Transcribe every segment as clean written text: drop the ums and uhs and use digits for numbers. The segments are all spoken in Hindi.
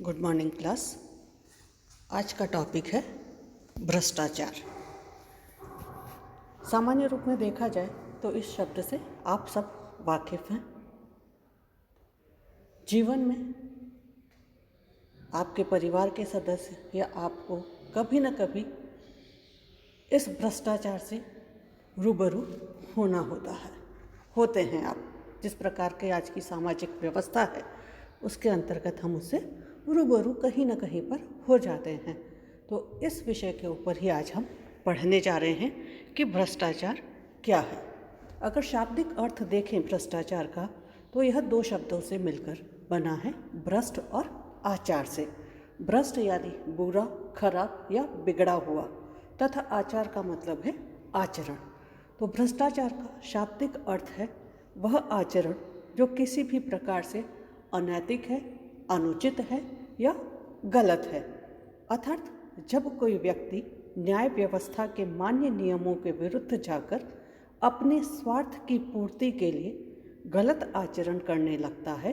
Good morning class. आज का टॉपिक है भ्रष्टाचार। सामान्य रूप में देखा जाए तो इस शब्द से आप सब वाकिफ हैं। जीवन में आपके परिवार के सदस्य या आपको कभी न कभी इस भ्रष्टाचार से रूबरू होना होते हैं आप। जिस प्रकार के आज की सामाजिक व्यवस्था है उसके अंतर्गत हम उससे रूबरू कहीं न कहीं पर हो जाते हैं। तो इस विषय के ऊपर ही आज हम पढ़ने जा रहे हैं कि भ्रष्टाचार क्या है। अगर शाब्दिक अर्थ देखें भ्रष्टाचार का तो यह दो शब्दों से मिलकर बना है, भ्रष्ट और आचार से। भ्रष्ट यानी बुरा, खराब या बिगड़ा हुआ, तथा आचार का मतलब है आचरण। तो भ्रष्टाचार का शाब्दिक अर्थ है वह आचरण जो किसी भी प्रकार से अनैतिक है, अनुचित है या गलत है। अर्थात जब कोई व्यक्ति न्याय व्यवस्था के मान्य नियमों के विरुद्ध जाकर अपने स्वार्थ की पूर्ति के लिए गलत आचरण करने लगता है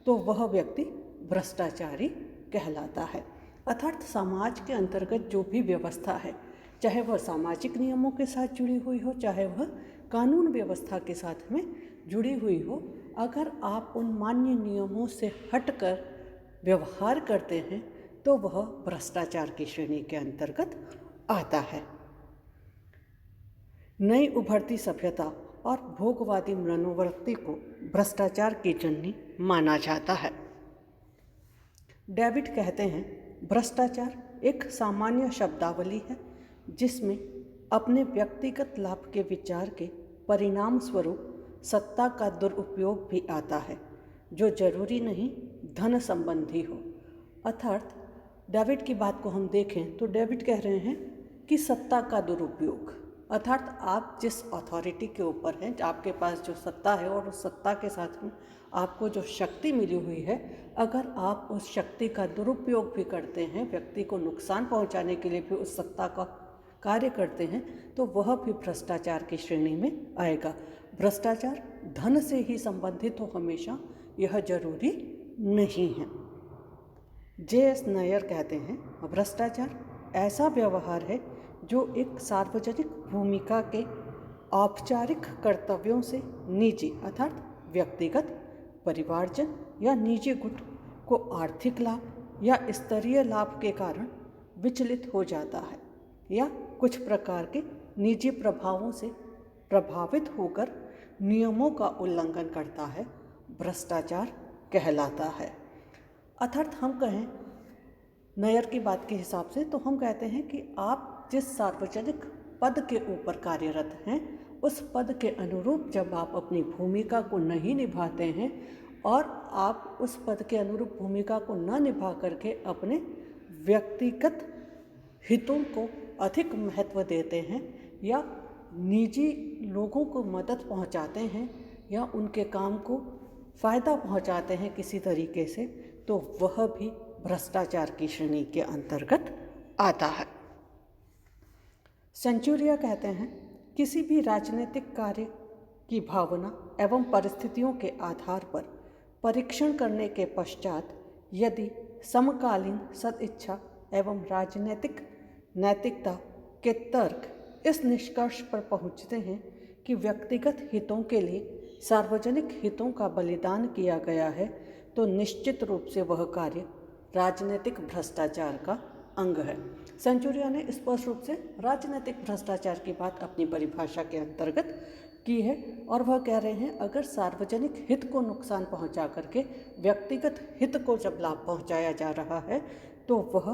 तो वह व्यक्ति भ्रष्टाचारी कहलाता है। अर्थात समाज के अंतर्गत जो भी व्यवस्था है, चाहे वह सामाजिक नियमों के साथ जुड़ी हुई हो, चाहे वह कानून व्यवस्था के साथ में जुड़ी हुई हो, अगर आप उन मान्य नियमों से हटकर व्यवहार करते हैं तो वह भ्रष्टाचार की श्रेणी के अंतर्गत आता है। नई उभरती सभ्यता और भोगवादी मनोवृत्ति को भ्रष्टाचार की जननी माना जाता है। डेविड कहते हैं, भ्रष्टाचार एक सामान्य शब्दावली है जिसमें अपने व्यक्तिगत लाभ के विचार के परिणाम स्वरूप सत्ता का दुरुपयोग भी आता है, जो जरूरी नहीं धन संबंधी हो। अर्थात डेविड की बात को हम देखें तो डेविड कह रहे हैं कि सत्ता का दुरुपयोग, अर्थात आप जिस अथॉरिटी के ऊपर हैं, आपके पास जो सत्ता है और उस सत्ता के साथ में आपको जो शक्ति मिली हुई है, अगर आप उस शक्ति का दुरुपयोग भी करते हैं, व्यक्ति को नुकसान पहुंचाने के लिए भी उस सत्ता का कार्य करते हैं, तो वह भी भ्रष्टाचार की श्रेणी में आएगा। भ्रष्टाचार धन से ही संबंधित हो हमेशा, यह जरूरी नहीं है। J.S. नायर कहते हैं, भ्रष्टाचार ऐसा व्यवहार है जो एक सार्वजनिक भूमिका के औपचारिक कर्तव्यों से निजी अर्थात व्यक्तिगत, परिवारजन या निजी गुट को आर्थिक लाभ या स्तरीय लाभ के कारण विचलित हो जाता है या कुछ प्रकार के निजी प्रभावों से प्रभावित होकर नियमों का उल्लंघन करता है, भ्रष्टाचार कहलाता है। अर्थात हम कहें नायर की बात के हिसाब से तो हम कहते हैं कि आप जिस सार्वजनिक पद के ऊपर कार्यरत हैं, उस पद के अनुरूप जब आप अपनी भूमिका को नहीं निभाते हैं और आप उस पद के अनुरूप भूमिका को न निभा करके अपने व्यक्तिगत हितों को अधिक महत्व देते हैं या निजी लोगों को मदद पहुंचाते हैं या उनके काम को फ़ायदा पहुंचाते हैं किसी तरीके से, तो वह भी भ्रष्टाचार की श्रेणी के अंतर्गत आता है। सेंचुरिया कहते हैं, किसी भी राजनीतिक कार्य की भावना एवं परिस्थितियों के आधार पर परीक्षण करने के पश्चात यदि समकालीन सदिच्छा एवं राजनीतिक नैतिकता के तर्क इस निष्कर्ष पर पहुंचते हैं कि व्यक्तिगत हितों के लिए सार्वजनिक हितों का बलिदान किया गया है, तो निश्चित रूप से वह कार्य राजनीतिक भ्रष्टाचार का अंग है। सेंचुरिया ने स्पष्ट रूप से राजनीतिक भ्रष्टाचार की बात अपनी परिभाषा के अंतर्गत की है और वह कह रहे हैं, अगर सार्वजनिक हित को नुकसान पहुंचा करके व्यक्तिगत हित को जब लाभ पहुंचाया जा रहा है तो वह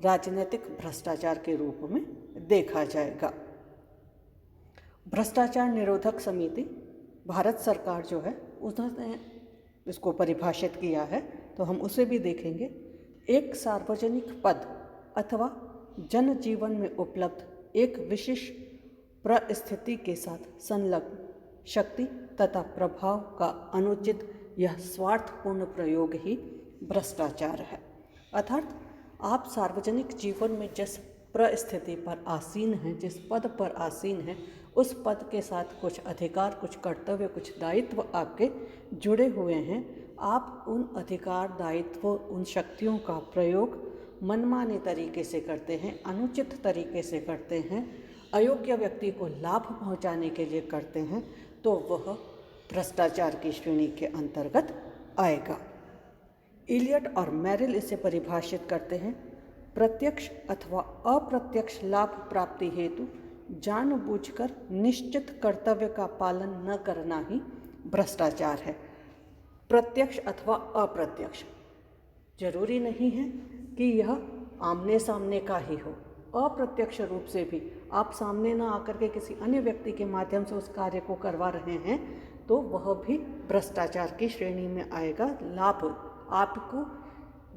राजनीतिक भ्रष्टाचार के रूप में देखा जाएगा। भ्रष्टाचार निरोधक समिति, भारत सरकार जो है उसने इसको परिभाषित किया है, तो हम उसे भी देखेंगे। एक सार्वजनिक पद अथवा जनजीवन में उपलब्ध एक विशेष परिस्थिति के साथ संलग्न शक्ति तथा प्रभाव का अनुचित या स्वार्थपूर्ण प्रयोग ही भ्रष्टाचार है। अर्थात आप सार्वजनिक जीवन में जिस परिस्थिति पर आसीन हैं, जिस पद पर आसीन हैं, उस पद के साथ कुछ अधिकार, कुछ कर्तव्य, कुछ दायित्व आपके जुड़े हुए हैं। आप उन अधिकार, दायित्व, उन शक्तियों का प्रयोग मनमाने तरीके से करते हैं, अनुचित तरीके से करते हैं, अयोग्य व्यक्ति को लाभ पहुंचाने के लिए करते हैं, तो वह भ्रष्टाचार की श्रेणी के अंतर्गत आएगा। इलियट और मैरिल इसे परिभाषित करते हैं, प्रत्यक्ष अथवा अप्रत्यक्ष लाभ प्राप्ति हेतु जानबूझकर निश्चित कर्तव्य का पालन न करना ही भ्रष्टाचार है। प्रत्यक्ष अथवा अप्रत्यक्ष, जरूरी नहीं है कि यह आमने सामने का ही हो। अप्रत्यक्ष रूप से भी आप सामने न आकर के किसी अन्य व्यक्ति के माध्यम से उस कार्य को करवा रहे हैं तो वह भी भ्रष्टाचार की श्रेणी में आएगा। लाभ आपको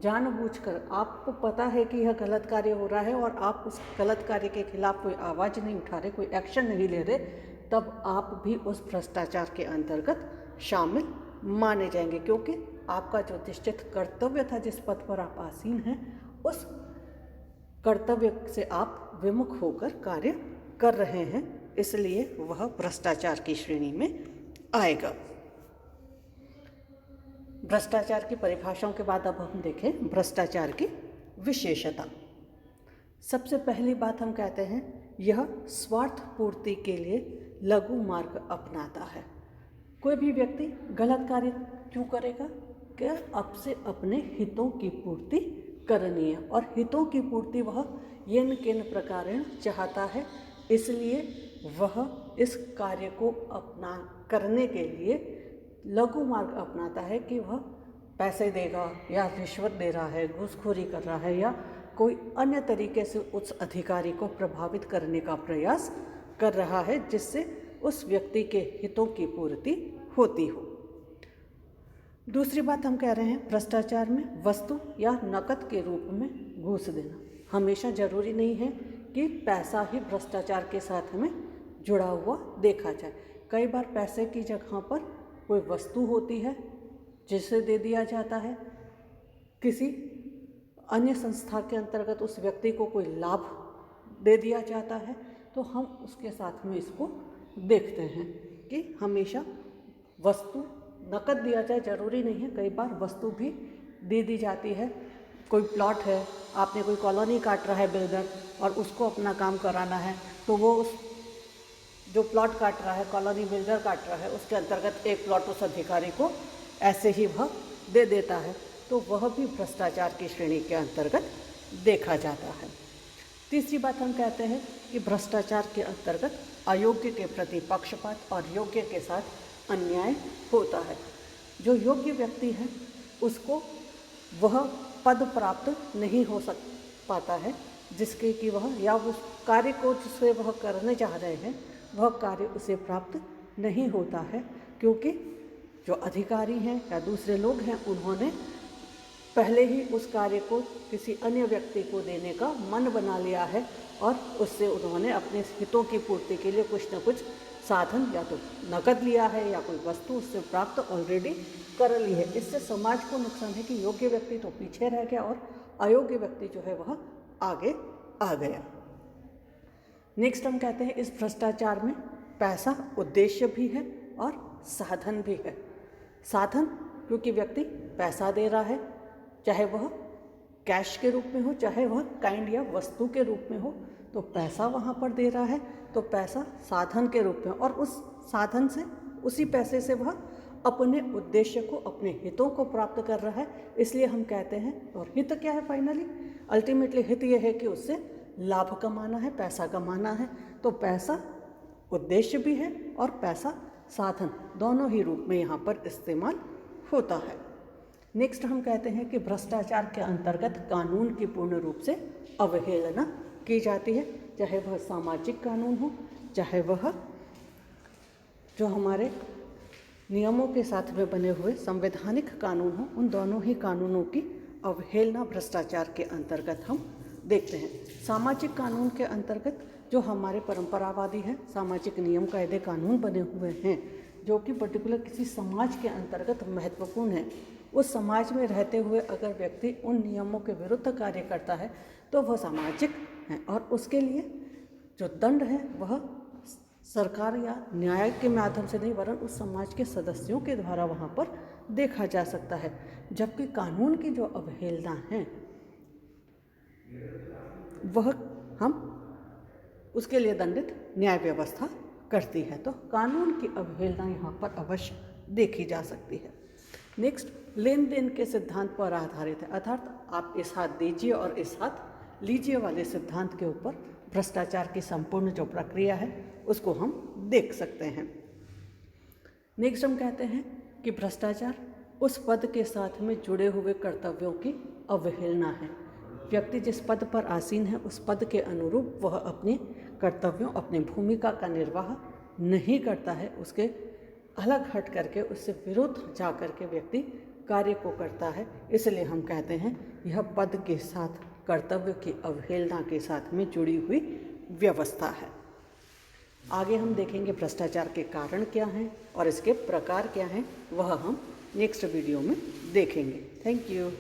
जानबूझकर, आपको पता है कि यह गलत कार्य हो रहा है और आप उस गलत कार्य के खिलाफ कोई आवाज़ नहीं उठा रहे, कोई एक्शन नहीं ले रहे, तब आप भी उस भ्रष्टाचार के अंतर्गत शामिल माने जाएंगे, क्योंकि आपका जो निश्चित कर्तव्य था, जिस पद पर आप आसीन हैं, उस कर्तव्य से आप विमुख होकर कार्य कर रहे हैं, इसलिए वह भ्रष्टाचार की श्रेणी में आएगा। भ्रष्टाचार की परिभाषाओं के बाद अब हम देखें भ्रष्टाचार की विशेषता। सबसे पहली बात हम कहते हैं, यह स्वार्थ पूर्ति के लिए लघु मार्ग अपनाता है। कोई भी व्यक्ति गलत कार्य क्यों करेगा? कि अब से अपने हितों की पूर्ति करनी है, और हितों की पूर्ति वह येन केन प्रकारेण चाहता है, इसलिए वह इस कार्य को अपना करने के लिए लघु मार्ग अपनाता है कि वह पैसे देगा या रिश्वत दे रहा है, घूसखोरी कर रहा है, या कोई अन्य तरीके से उस अधिकारी को प्रभावित करने का प्रयास कर रहा है, जिससे उस व्यक्ति के हितों की पूर्ति होती हो। दूसरी बात हम कह रहे हैं, भ्रष्टाचार में वस्तु या नकद के रूप में घूस देना। हमेशा जरूरी नहीं है कि पैसा ही भ्रष्टाचार के साथ हमें जुड़ा हुआ देखा जाए। कई बार पैसे की जगह पर कोई वस्तु होती है जिसे दे दिया जाता है, किसी अन्य संस्था के अंतर्गत उस व्यक्ति को कोई लाभ दे दिया जाता है, तो हम उसके साथ में इसको देखते हैं कि हमेशा वस्तु, नकद दिया जाए जरूरी नहीं है, कई बार वस्तु भी दे दी जाती है। कोई प्लॉट है, आपने कोई कॉलोनी काट रहा है बिल्डर, और उसको अपना काम कराना है, तो वो उस जो प्लॉट काट रहा है, कॉलोनी बिल्डर काट रहा है, उसके अंतर्गत एक प्लॉट उस अधिकारी को ऐसे ही वह दे देता है, तो वह भी भ्रष्टाचार की श्रेणी के अंतर्गत देखा जाता है। तीसरी बात हम कहते हैं कि भ्रष्टाचार के अंतर्गत अयोग्य के प्रति पक्षपात और योग्य के साथ अन्याय होता है। जो योग्य व्यक्ति है उसको वह पद प्राप्त नहीं हो पाता है, जिसके कि वह या उस कार्य को जिसे वह करने चाह रहे हैं वह कार्य उसे प्राप्त नहीं होता है, क्योंकि जो अधिकारी हैं या दूसरे लोग हैं उन्होंने पहले ही उस कार्य को किसी अन्य व्यक्ति को देने का मन बना लिया है, और उससे उन्होंने अपने हितों की पूर्ति के लिए कुछ न कुछ साधन या तो नकद लिया है या कोई वस्तु उससे प्राप्त ऑलरेडी कर ली है। इससे समाज को नुकसान है कि योग्य व्यक्ति तो पीछे रह गया और अयोग्य व्यक्ति जो है वह आगे आ गया। नेक्स्ट हम कहते हैं, इस भ्रष्टाचार में पैसा उद्देश्य भी है और साधन भी है। साधन क्योंकि व्यक्ति पैसा दे रहा है, चाहे वह कैश के रूप में हो, चाहे वह काइंड या वस्तु के रूप में हो, तो पैसा वहाँ पर दे रहा है, तो पैसा साधन के रूप में, और उस साधन से, उसी पैसे से वह अपने उद्देश्य को, अपने हितों को प्राप्त कर रहा है। इसलिए हम कहते हैं, और हित क्या है फाइनली, अल्टीमेटली हित यह है कि उससे लाभ कमाना है, पैसा कमाना है। तो पैसा उद्देश्य भी है और पैसा साधन, दोनों ही रूप में यहाँ पर इस्तेमाल होता है। नेक्स्ट हम कहते हैं कि भ्रष्टाचार के अंतर्गत कानून की पूर्ण रूप से अवहेलना की जाती है, चाहे वह सामाजिक कानून हो, चाहे वह जो हमारे नियमों के साथ में बने हुए संवैधानिक कानून हो, उन दोनों ही कानूनों की अवहेलना भ्रष्टाचार के अंतर्गत हम देखते हैं। सामाजिक कानून के अंतर्गत जो हमारे परंपरावादी हैं, सामाजिक नियम कायदे कानून बने हुए हैं जो कि पर्टिकुलर किसी समाज के अंतर्गत महत्वपूर्ण है। उस समाज में रहते हुए अगर व्यक्ति उन नियमों के विरुद्ध कार्य करता है तो वह सामाजिक है, और उसके लिए जो दंड है वह सरकार या न्याय के माध्यम से नहीं, वरन उस समाज के सदस्यों के द्वारा वहाँ पर देखा जा सकता है, जबकि कानून की जो अवहेलना है वह हम उसके लिए दंडित न्याय व्यवस्था करती है। तो कानून की अवहेलना यहाँ पर अवश्य देखी जा सकती है। नेक्स्ट, लेन देन के सिद्धांत पर आधारित है, अर्थात आप इस हाथ दीजिए और इस हाथ लीजिए वाले सिद्धांत के ऊपर भ्रष्टाचार की संपूर्ण जो प्रक्रिया है उसको हम देख सकते हैं। नेक्स्ट हम कहते हैं कि भ्रष्टाचार उस पद के साथ में जुड़े हुए कर्तव्यों की अवहेलना है। व्यक्ति जिस पद पर आसीन है उस पद के अनुरूप वह अपने कर्तव्यों, अपनी भूमिका का निर्वाह नहीं करता है, उसके अलग हट करके, उससे विरुद्ध जा करके व्यक्ति कार्य को करता है। इसलिए हम कहते हैं यह पद के साथ कर्तव्य की अवहेलना के साथ में जुड़ी हुई व्यवस्था है। आगे हम देखेंगे भ्रष्टाचार के कारण क्या हैं और इसके प्रकार क्या हैं, वह हम नेक्स्ट वीडियो में देखेंगे। Thank you.